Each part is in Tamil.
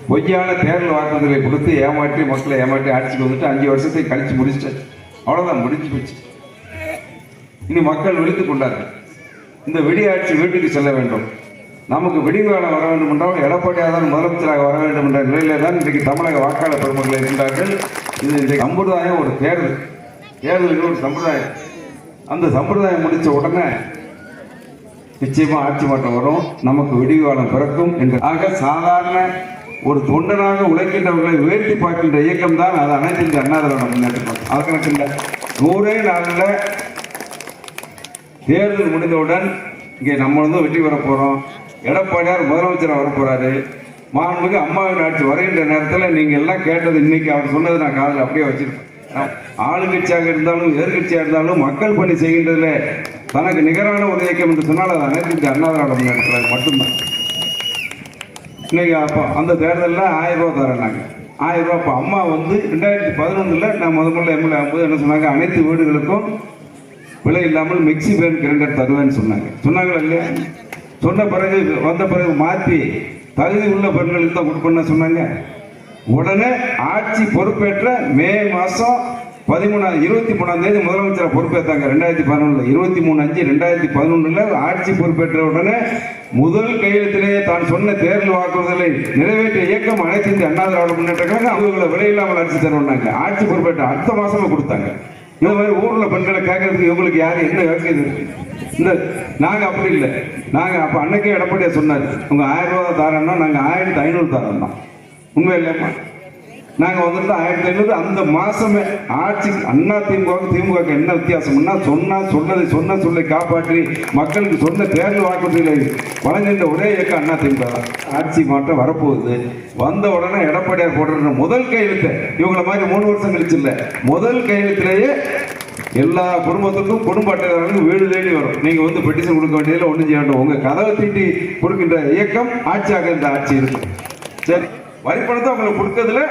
பொய்யான தேர்தல் வாக்குறுதிகளை கொடுத்து ஏமாற்றி மக்களை ஏமாற்றி ஆட்சிக்கு வந்துட்டு 5 வருஷத்தை கழிச்சு முடிச்சிட்டாச்சு. அவ்வளவுதான், முடிஞ்சு போச்சு. இனி மக்கள் விழித்துக் கொண்டார்கள். இந்த விடியாட்சி வீட்டுக்கு செல்ல வேண்டும். நமக்கு விடிவுகாலம் வர வேண்டும் என்றால் எடப்பாடியாக தான் முதலமைச்சராக வர வேண்டும் என்ற நிலையிலே தான் இன்றைக்கு தமிழக வாக்காளர் பெருமக்கள் இருக்கின்றார்கள். இது இன்றைக்கு சம்பிரதாயம், ஒரு தேர்தலுக்கு ஒரு சம்பிரதாயம். அந்த சம்பிரதாயம் முடிச்ச உடனே நிச்சயமா ஆட்சி மாற்றம் வரும், நமக்கு விடிவுகாலம் பிறக்கும் என்று. ஆக சாதாரண ஒரு தொண்டனாக உழைக்கின்றவர்களை உயர்த்தி பார்க்கின்ற இயக்கம் தான் அது அனைத்து இந்த அண்ணா திராவிட முன்னேற்றம். அதுக்கு இல்லை 100 நாளில் தேர்தல் முடிந்தவுடன் இங்கே நம்ம வெற்றி பெற போறோம். எடப்பாடியார் முதலமைச்சராக வர போறாரு. மாண்புமிகு அம்மாவின் ஆட்சி வருகின்ற நேரத்தில் நீங்க எல்லாம் கேட்டது இன்னைக்கு அவர் சொன்னது நான் காதில் அப்படியே வச்சிருக்கேன். ஆளுங்கட்சியாக இருந்தாலும் எதிர்கட்சியாக இருந்தாலும் மக்கள் பணி செய்கின்றதுல தனக்கு நிகரான ஒரு இயக்கம் என்று சொன்னால் அது அனைத்து அண்ணா திராவிட முன்னேற்றத்தில் மட்டும்தான். இன்னைக்கு அப்போ அந்த தேர்தலில் 1000 ரூபா தரேன்னாங்க. 1000 ரூபா. அப்போ அம்மா 2011 நான் முதல்ல எம்எல்ஏ ஆகும்போது என்ன சொன்னாங்க, அனைத்து வீடுகளுக்கும் விலை இல்லாமல் மிக்சி பேன் கிரைண்டர் தருவேன்னு சொன்னாங்களா இல்லையா? சொன்ன பிறகு வந்த பிறகு மாற்றி தகுதி உள்ள பெண்களுக்கு தான் கொடுப்பேன்னு சொன்னாங்க. உடனே ஆட்சி பொறுப்பேற்ற மே மாதம் 23ஆம் தேதி முதலமைச்சரை பொறுப்பேற்றாங்க. 2011 23/5/2011 ஆட்சி பொறுப்பேற்ற உடனே முதல் கையெழுத்திலேயே தான் சொன்ன தேர்தல் வாக்குறுதலை நிறைவேற்றிய இயக்கம் அனைத்து இந்திய அண்ணா திராவிட முன்னேற்ற கழகம். அவங்களை விலையில்லாமல் அடிச்சு தருவாங்க. ஆட்சி பொறுப்பேற்ற அடுத்த மாசமே கொடுத்தாங்க. இந்த மாதிரி ஊர்ல பெண்களை கேட்கறதுக்கு இவங்களுக்கு யாரு என்ன யோக்கியது இருக்கு? இந்த நாங்க அப்படி இல்லை. நாங்க அப்ப அன்னைக்கே எடப்பாடியா சொன்னாரு, உங்க 1000 ரூபா தாரன்னா நாங்க 1500 தரோம். உண்மை இல்லையா? நாங்க 1500 அந்த மாசமே ஆட்சி. அண்ணா திமுக என்ன வித்தியாசம்னா, சொன்ன சொல்லை காப்பாற்றி மக்களுக்கு சொன்ன தேர்தல் வாக்குறுதிகளை வழங்குகின்ற ஒரே இயக்கம் அண்ணா திமுக தான். ஆட்சி மாற்றம் வரப்போகுது. வந்த உடனே எடப்பாடியார் போடுற முதல் கையெழுத்து இவங்கள மாதிரி 3 வருஷம் கழிச்சு இல்ல, முதல் கையெழுத்திலேயே எல்லா குடும்பத்துக்கும் குடும்ப அட்டைதாரர்களுக்கும் வீடு தேடி வரும். நீங்க பெட்டிஷன் கொடுக்க வேண்டியதில் ஒன்றும் செய்ய வேண்டும். உங்க கதவை தீட்டி கொடுக்கின்ற இயக்கம் ஆட்சியாக இந்த ஆட்சி இருக்கு. சரி, வரிப்பணத்தை அவங்களுக்கு கொடுத்ததுல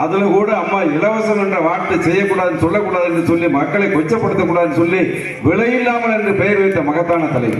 அதுல கூட அம்மா இலவசம் என்ற வார்த்தை செய்யக்கூடாதுன்னு சொல்லக்கூடாது என்று சொல்லி மக்களை கொச்சப்படுத்தக்கூடாதுன்னு சொல்லி விலையில்லாமல் என்று பெயர் வைத்த மகத்தான தலைவி.